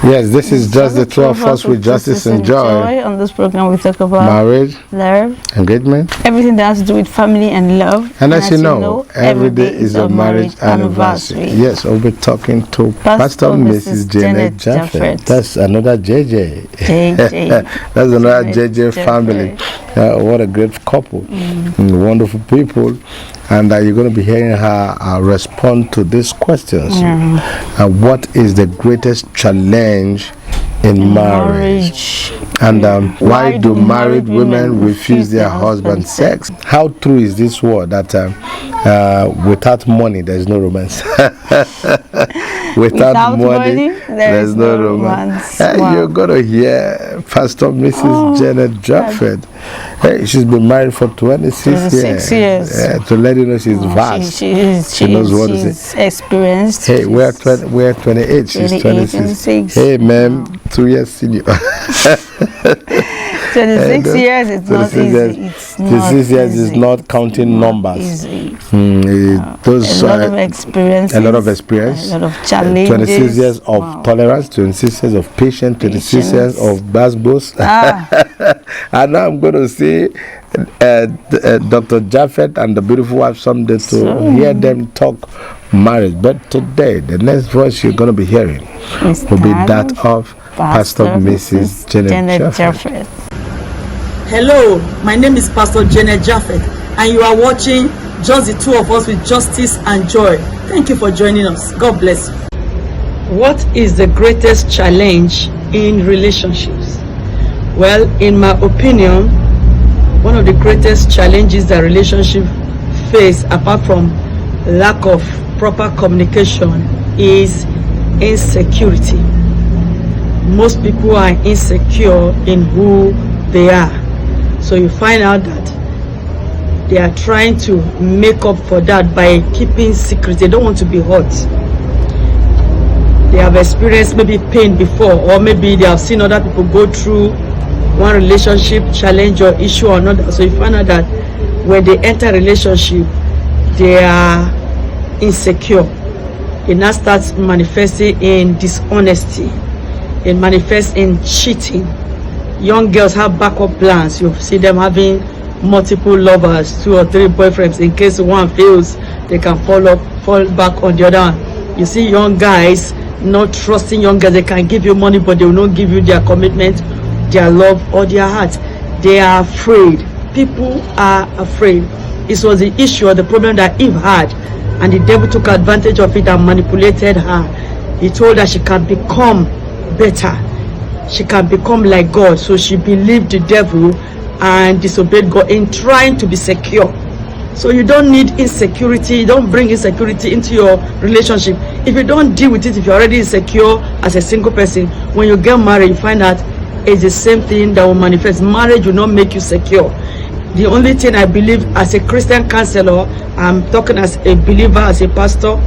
Yes, this is just the two of us with justice and joy. On this program, we talk about marriage, love, engagement, everything that has to do with family and love. And as you know, every day is a marriage anniversary. Yes, I'll be talking to Pastor Mrs Janet Japheth. That's another JJ. That's another JJ family. What a great couple. Wonderful people. And you're going to be hearing her respond to these questions. What is the greatest challenge in marriage? And why do married women refuse their husband's sex? How true is this word that without money there's no romance? without money there's no romance. Wow. You're going to hear Pastor Mrs Janet Japheth. Hey, she's been married for 26 years. To let you know she's vast. She knows what to say. Experienced. Hey, we're 28. She's 26. Hey, ma'am, 2 years senior. 26 years, it's not easy. It's 26 years is not counting numbers. A lot of experience. A lot of experience. A lot of challenges. 26 years of tolerance, 26 years of patience, 26 years of basbos. And now I'm going to see Dr. Japheth and the beautiful wife someday to hear them talk marriage. But today, the next voice you're going to be hearing will be that of Pastor Mrs. Janet Japheth. Hello, my name is Pastor Janet Japheth, and you are watching Just the Two of Us with Justice and Joy. Thank you for joining us. God bless you. What is the greatest challenge in relationships? Well, in my opinion, one of the greatest challenges that relationships face, apart from lack of proper communication, is insecurity. Most people are insecure in who they are. So you find out that they are trying to make up for that by keeping secret. They don't want to be hurt. They have experienced maybe pain before, or maybe they have seen other people go through one relationship challenge or issue or another. So you find out that when they enter a relationship, they are insecure. It now starts manifesting in dishonesty. It manifests in cheating. Young girls have backup plans. You see them having multiple lovers, 2 or 3 boyfriends. In case one fails, they can fall back on the other one. You see young guys not trusting young girls. They can give you money, but they will not give you their commitment, their love, or their heart. They are afraid. People are afraid. This was the issue or the problem that Eve had, and the devil took advantage of it and manipulated her. He told her she can become better, she can become like God. So she believed the devil and disobeyed God in trying to be secure. So you don't need insecurity. You don't bring insecurity into your relationship. If you don't deal with it, if you're already insecure as a single person, when you get married, you find out it's the same thing that will manifest. Marriage will not make you secure. The only thing I believe as a Christian counselor, I'm talking as a believer, as a pastor,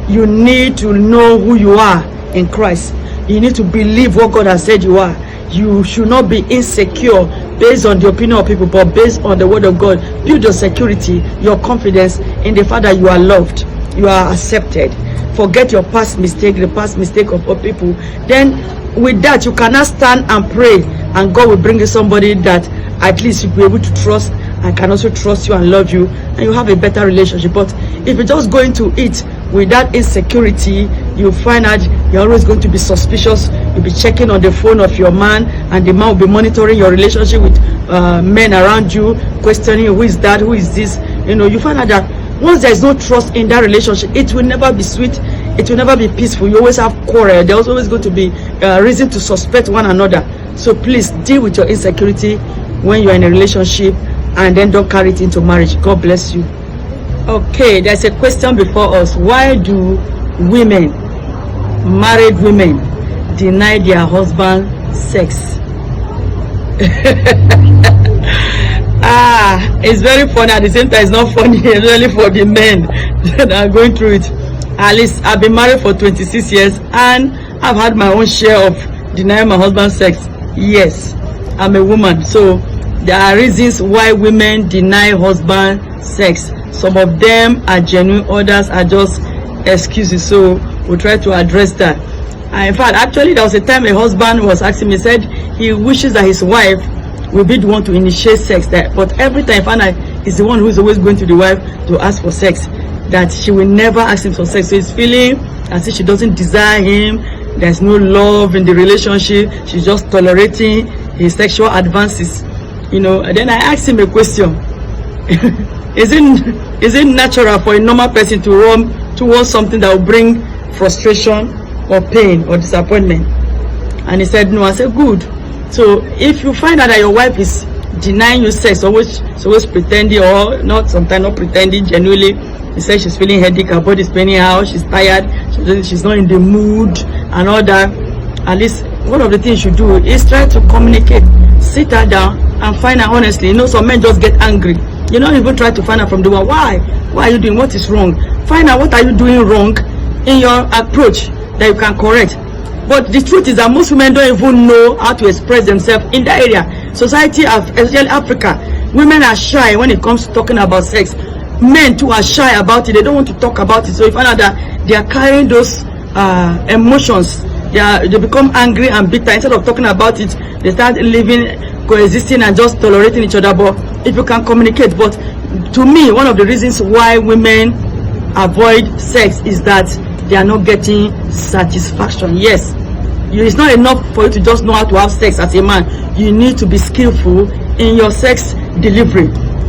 you need to know who you are in Christ. You need to believe what God has said you are. You should not be insecure based on the opinion of people, but based on the word of God. Build your security, your confidence in the fact that you are loved, you are accepted. Forget your past mistake, the past mistake of other people. Then with that, you cannot stand and pray, and God will bring you somebody that at least you'll be able to trust and can also trust you and love you, and you have a better relationship. But if you're just going to it with that insecurity, you find out you're always going to be suspicious. You'll be checking on the phone of your man, and the man will be monitoring your relationship with men around you, questioning who is that, who is this. You find out that once there is no trust in that relationship, it will never be sweet, it will never be peaceful. You always have quarrel. There's always going to be reason to suspect one another. So please deal with your insecurity when you're in a relationship, and then don't carry it into marriage. God bless you. Okay, there's a question before us. Why do women, married women, deny their husband sex? It's very funny. At the same time, it's not funny, really, for the men that are going through it. At least I've been married for 26 years, and I've had my own share of denying my husband sex. Yes, I'm a woman, so there are reasons why women deny husband sex. Some of them are genuine, others are just excuses. So we'll try to address that. In fact, actually, there was a time a husband was asking me, said he wishes that his wife will be the one to initiate sex. But every time I find out he's the one who is always going to the wife to ask for sex, that she will never ask him for sex. So he's feeling as if she doesn't desire him. There's no love in the relationship. She's just tolerating his sexual advances. You know, and then I asked him a question. Is it natural for a normal person to run towards something that will bring frustration or pain or disappointment? And he said no. I said good. So if you find out that your wife is denying you sex, always pretending, or not, sometimes not pretending, genuinely, he said she's feeling headache, her body's paining her, she's tired, she's not in the mood and all that, at least one of the things you do is try to communicate. Sit her down and find out honestly. You know, some men just get angry. You don't even try to find out from the one, why are you doing, what is wrong? Find out what are you doing wrong in your approach that you can correct. But the truth is that most women don't even know how to express themselves in that area. Society, especially Africa, women are shy when it comes to talking about sex. Men too are shy about it. They don't want to talk about it. So you find out that they are carrying those emotions. They become angry and bitter. Instead of talking about it, they start living, coexisting and just tolerating each other. But if you can communicate. But to me, one of the reasons why women avoid sex is that they are not getting satisfaction. Yes, it's not enough for you to just know how to have sex as a man. You need to be skillful in your sex delivery.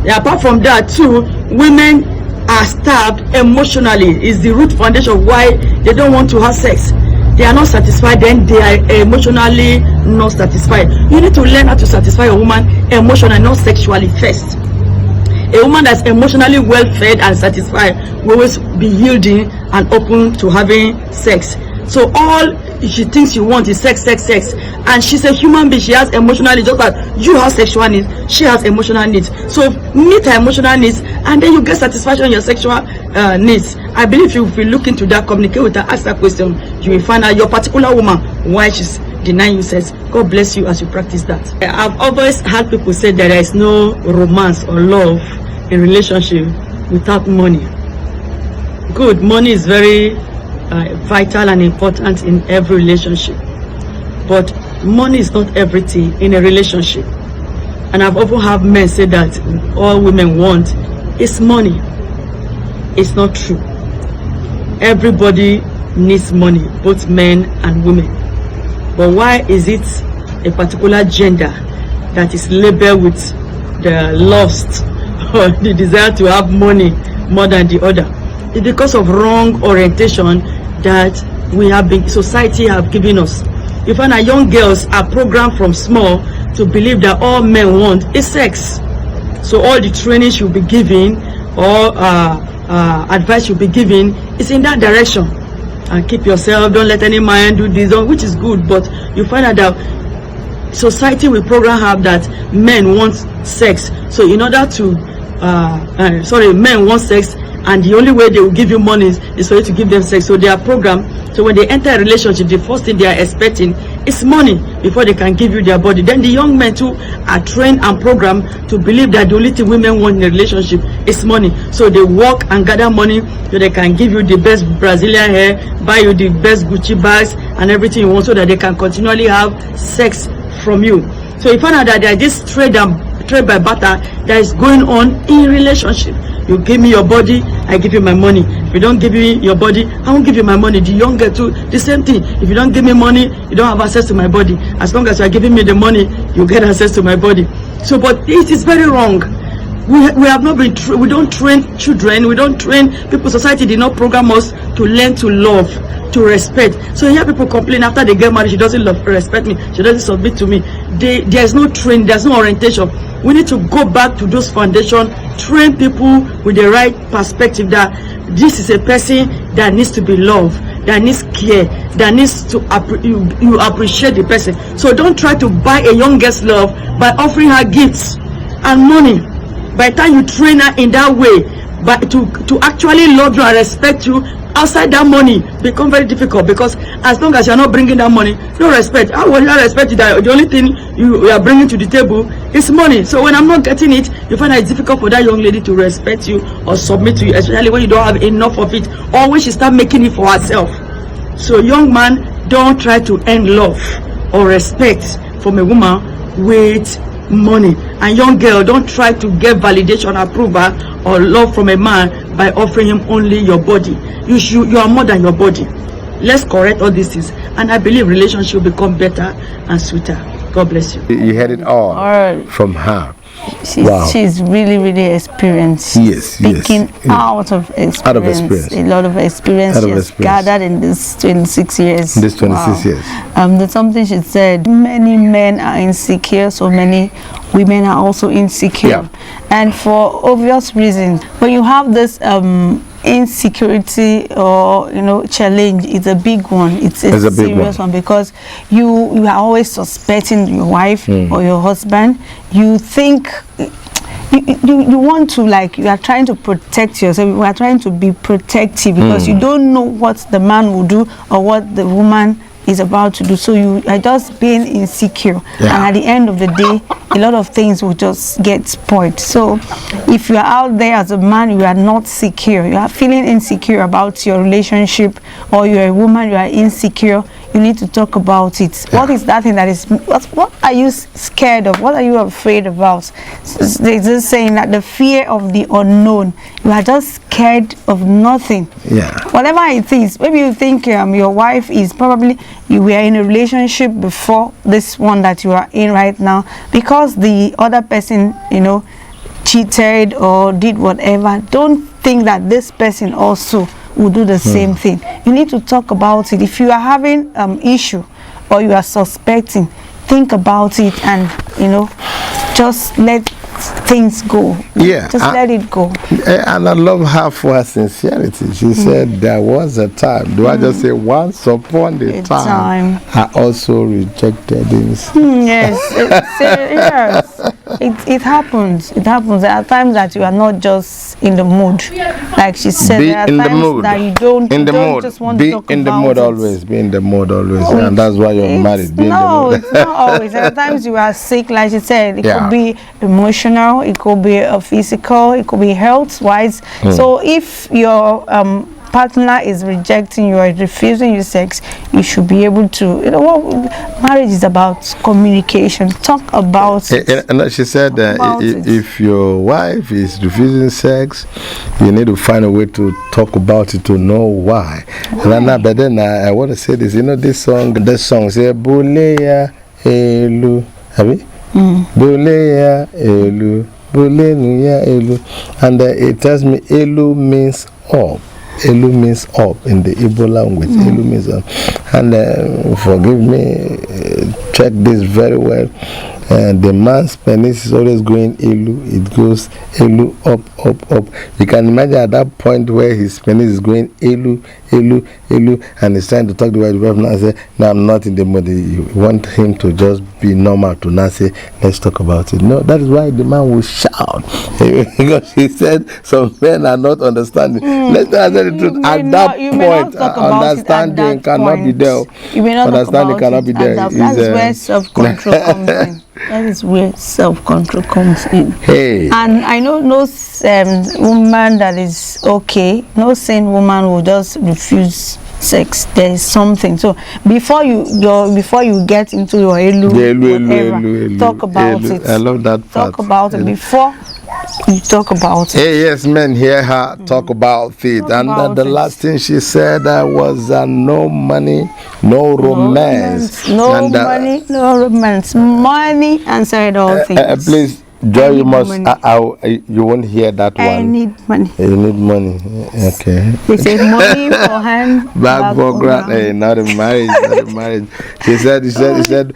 Apart from that too, women are starved emotionally. Is the root foundation of why they don't want to have sex. They are not satisfied, then they are emotionally not satisfied. You need to learn how to satisfy a woman emotionally, not sexually first. A woman that's emotionally well fed and satisfied will always be yielding and open to having sex. So all she thinks you want is sex, and she's a human being. She has emotional needs, just like you have sexual needs. She has emotional needs. So meet her emotional needs, and then you get satisfaction in your sexual needs. I believe if you look into that, communicate with her, ask that question, you will find out your particular woman why she's denying you sex. God bless you as you practice that. I've always had people say that there is no romance or love in relationship without money. Good, money is very vital and important in every relationship, but money is not everything in a relationship. And I've often had men say that all women want is money. It's not true. Everybody needs money, both men and women. But why is it a particular gender that is labeled with the lust or the desire to have money more than the other? It's because of wrong orientation that society have given us. You find that young girls are programmed from small to believe that all men want is sex. So all the training you'll be giving or advice you'll be giving is in that direction. And keep yourself, don't let any man do this, which is good, but you find out that society will program have that men want sex. So in order to men want sex, and the only way they will give you money is for you to give them sex. So they are programmed. So when they enter a relationship, the first thing they are expecting is money before they can give you their body. Then the young men too are trained and programmed to believe that the only thing women want in a relationship is money. So they work and gather money so they can give you the best Brazilian hair, buy you the best Gucci bags and everything you want, so that they can continually have sex from you. So you find out that there is this trade by barter that is going on in relationship. You give me your body, I give you my money. If you don't give me your body, I won't give you my money. The young girl too, the same thing. If you don't give me money, you don't have access to my body. As long as you are giving me the money, you get access to my body. So, but it is very wrong. We have not been, we don't train children, we don't train people. Society did not program us to learn to love, to respect. So you hear people complain after they get married, she doesn't respect me, she doesn't submit to me. There is no training, there's no orientation. We need to go back to those foundations, train people with the right perspective that this is a person that needs to be loved, that needs care, that needs to you appreciate the person. So don't try to buy a young girl's love by offering her gifts and money. By the time you train her in that way, but to actually love you and respect you outside that money become very difficult, because as long as you're not bringing that money, no respect. How will I respect you that the only thing you are bringing to the table is money? So when I'm not getting it, you find that it's difficult for that young lady to respect you or submit to you, especially when you don't have enough of it, or when she start making it for herself. So young man, Don't try to earn love or respect from a woman with money. And young girl, don't try to get validation, approval, or love from a man by offering him only your body. You are more than your body. Let's correct all these things, and I believe relationship will become better and sweeter. God bless you. You heard it all from her. She's really, really experienced. Speaking out of experience. A lot of experience she has gathered in this 26 years. This 26 years. There's something she said. Many men are insecure, so many women are also insecure, and for obvious reasons. When you have this insecurity or challenge, it's a big one. It's a serious one, because you are always suspecting your wife or your husband. You think you want to, like, you are trying to protect yourself. You are trying to be protective because you don't know what the man will do or what the woman is about to do, so you are just being insecure, and at the end of the day a lot of things will just get spoiled. So if you are out there as a man, you are not secure, you are feeling insecure about your relationship, or you're a woman, you are insecure, you need to talk about it. What is that thing that is, what are you scared of? What are you afraid about? They're just saying that the fear of the unknown. You are just scared of nothing. Whatever it is. Maybe you think your wife is probably, you were in a relationship before this one that you are in right now, because the other person cheated or did whatever. Don't think that this person also will do the same thing. You need to talk about it. If you are having issue or you are suspecting, think about it, and just let things go. Just let it go. And I love her for her sincerity. She said there was a time. Do I just say once upon a time I also rejected him? Yes, yes. It happens. It happens. There are times that you are not just in the mood, like she said. Be there are in times the mood. That you don't just want to talk in the about mood it. always. Be in the mood always, and that's why you're married. Be in the mood. It's not always. There are times you are sick, like she said. It could be emotional, it could be physical, it could be health-wise. So if your partner is rejecting you or refusing you sex, you should be able to, what marriage is about, communication. Talk about it. And she said if your wife is refusing sex, you need to find a way to talk about it, to know why. But then I want to say this, this song say Buleya Elu, have you? Buleya Elu, Buleya Elu, and it tells me Elu means up. Elu means up in the Igbo language. Elu means up. And forgive me, check this very well. The man's penis is always going Elu. It goes Elu, up, up, up. You can imagine at that point where his penis is going Elu, Elu, Elu, and he's trying to talk to the wife now and say, no, I'm not in the mood. You want him to just be normal, to not say, let's talk about it. No, that is why the man will shout. Because he said some men are not understanding. Let's tell the truth. At that point, understanding cannot be there. You may not understanding cannot be there. That is where self-control comes in. That is where self-control comes in. Hey. And I know no woman that is okay, no sane woman will just refuse sex. There is something. So before you get into your elu, talk about it. I love that part. Talk about it before you talk about it. Hey, yes, men, hear her talk about it. The last thing she said was no money, no romance. No money, no romance. Money answered all things. Please, Joy, you must. You won't hear that one. I need money. You need money. Okay. They say money for hand, back for grand. Hey, not a marriage. Not a marriage. She said.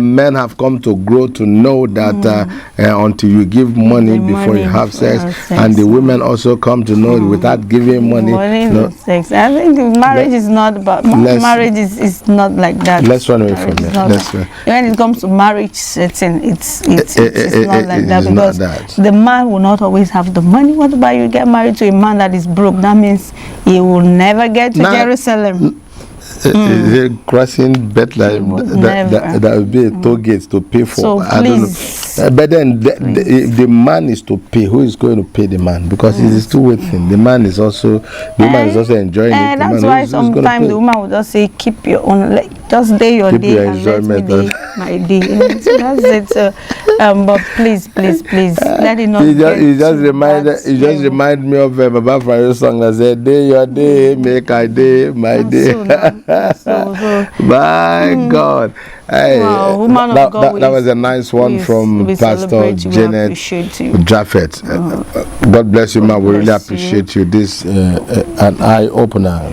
Men have come to grow to know that until you give money before you have sex, and the women also come to know without giving money. No sex. I think marriage is not about. Marriage is not like that. Let's run away from that. When it comes to marriage setting, it's not like that, because the man will not always have the money. What about you get married to a man that is broke? That means he will never get to Jerusalem. Is it crossing Bethlehem? That would be a toll gate to pay for. So I don't know. But then the man is to pay. Who is going to pay the man? Because it is two way thing. The man is also enjoying it. That's why sometimes the woman will just say, "Keep your own, just day your Keep day your and let me enjoyment day my day." So that's it. But please, let it not. You just remind me of Baba Frayo song that said, "Day your day, make I day my day." My God. Hey, wow, woman of God, that was a nice one from Pastor Janet Japheth. God bless you, man. We really appreciate you. This an eye opener.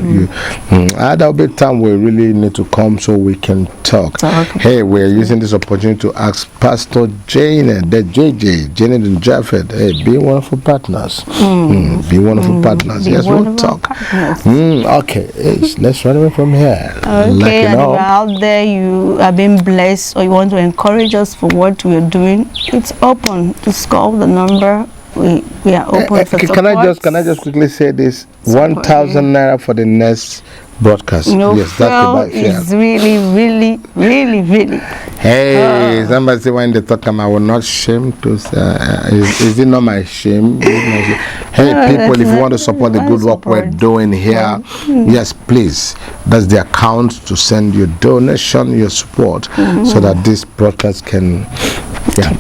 There'll be time we really need to come so we can talk. Hey, we're using this opportunity to ask Pastor Janet, the JJ, Janet and Japheth. Hey, be wonderful partners. Be wonderful partners. Yes, we'll talk. Okay, let's run away from here. Okay, and you're out there, you have been blessed, or you want to encourage us for what we're doing, it's open. Just call the number. We are open for support. Can I just quickly say this? 1,000 naira for the next broadcast. Yes, that's the is really. Hey, somebody say when they talk, I will not shame to say, is it not my shame? Hey, people, if you want to support the good work we're doing here, yes, please. That's the account to send your donation, your support, so that this broadcast can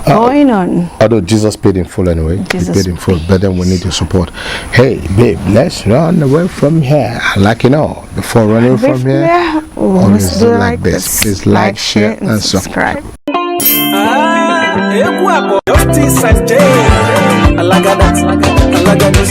going on. Although Jesus paid in full anyway. He paid in full, but then we need your support. Hey, babe, let's run away from here. Before running from here, always do like this. Please like, share, and subscribe. Justice and